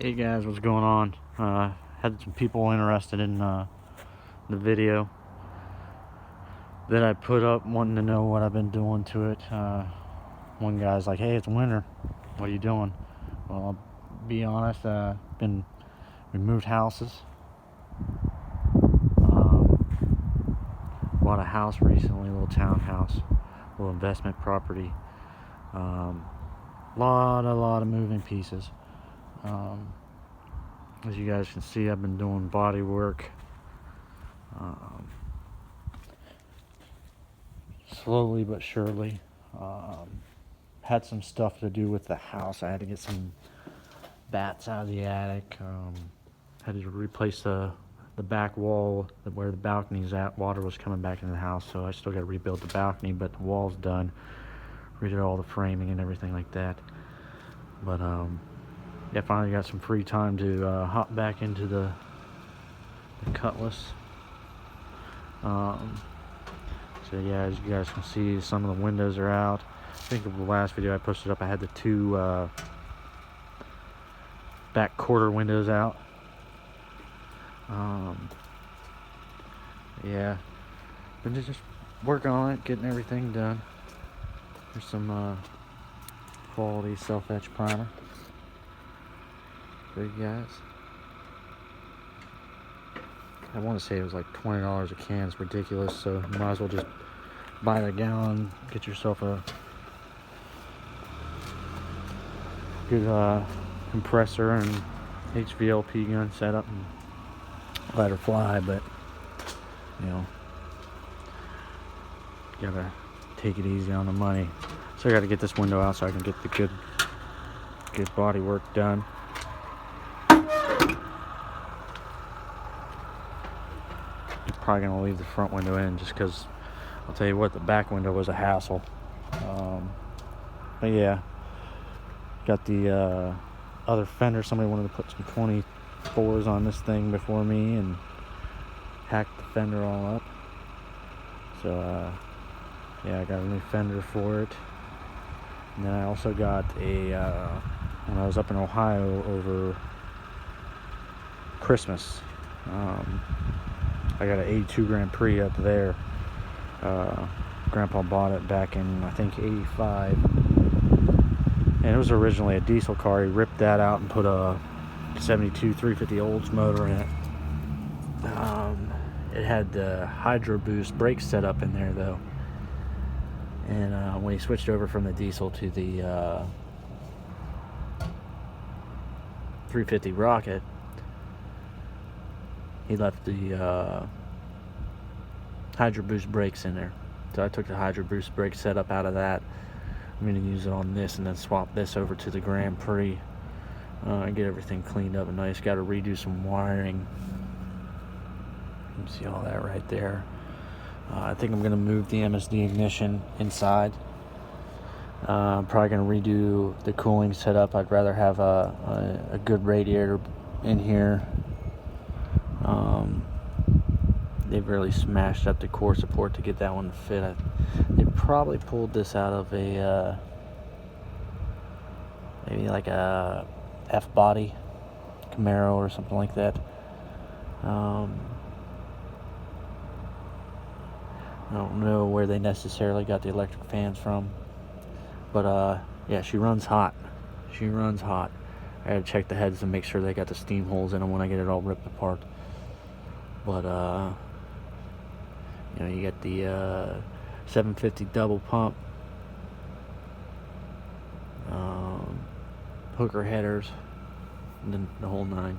Hey guys, what's going on? Had some people interested in the video that I put up, wanting to know what I've been doing to it. One guy's like, "Hey, it's winter. What are you doing?" Well, I'll be honest. We moved houses. Bought a house recently, a little townhouse, a little investment property. Lot of moving pieces. As you guys can see, I've been doing body work. Slowly but surely. Had some stuff to do with the house. I had to get some bats out of the attic. Had to replace the back wall where the balcony's at. Water was coming back into the house, so I still got to rebuild the balcony, but the wall's done. Redid all the framing and everything like that. But yeah, finally got some free time to hop back into the Cutlass. So yeah, as you guys can see, some of the windows are out. I think of the last video I posted up, I had the two back quarter windows out. Yeah, been just working on it, getting everything done. There's some quality self-etch primer for you guys. I want to say it was like $20 a can. It's ridiculous, so you might as well just buy the gallon, get yourself a good compressor and HVLP gun setup and let her fly. But you know, gotta take it easy on the money. So I gotta get this window out so I can get the good body work done. Probably gonna leave the front window in just because I'll tell you what, the back window was a hassle. But yeah, got the other fender. Somebody wanted to put some 24s on this thing before me and hacked the fender all up. So yeah, I got a new fender for it. And then I also got when I was up in Ohio over Christmas, I got an 82 Grand Prix up there. Grandpa bought it back in, I think, 85. And it was originally a diesel car. He ripped that out and put a 72 350 Olds motor in it. It had the Hydro Boost brake setup in there, though. And when he switched over from the diesel to the 350 Rocket, he left the Hydro Boost brakes in there. So I took the Hydro Boost brake setup out of that. I'm going to use it on this and then swap this over to the Grand Prix and get everything cleaned up and nice. Got to redo some wiring. You can see all that right there. I think I'm going to move the MSD ignition inside. I'm probably going to redo the cooling setup. I'd rather have a good radiator in here. They've really smashed up the core support to get that one to fit. They probably pulled this out of a maybe like a F-body Camaro or something like that. I don't know where they necessarily got the electric fans from, but yeah, she runs hot. I gotta check the heads and make sure they got the steam holes in them when I get it all ripped apart. But you know, you got the 750 double pump, hooker headers, and then the whole nine.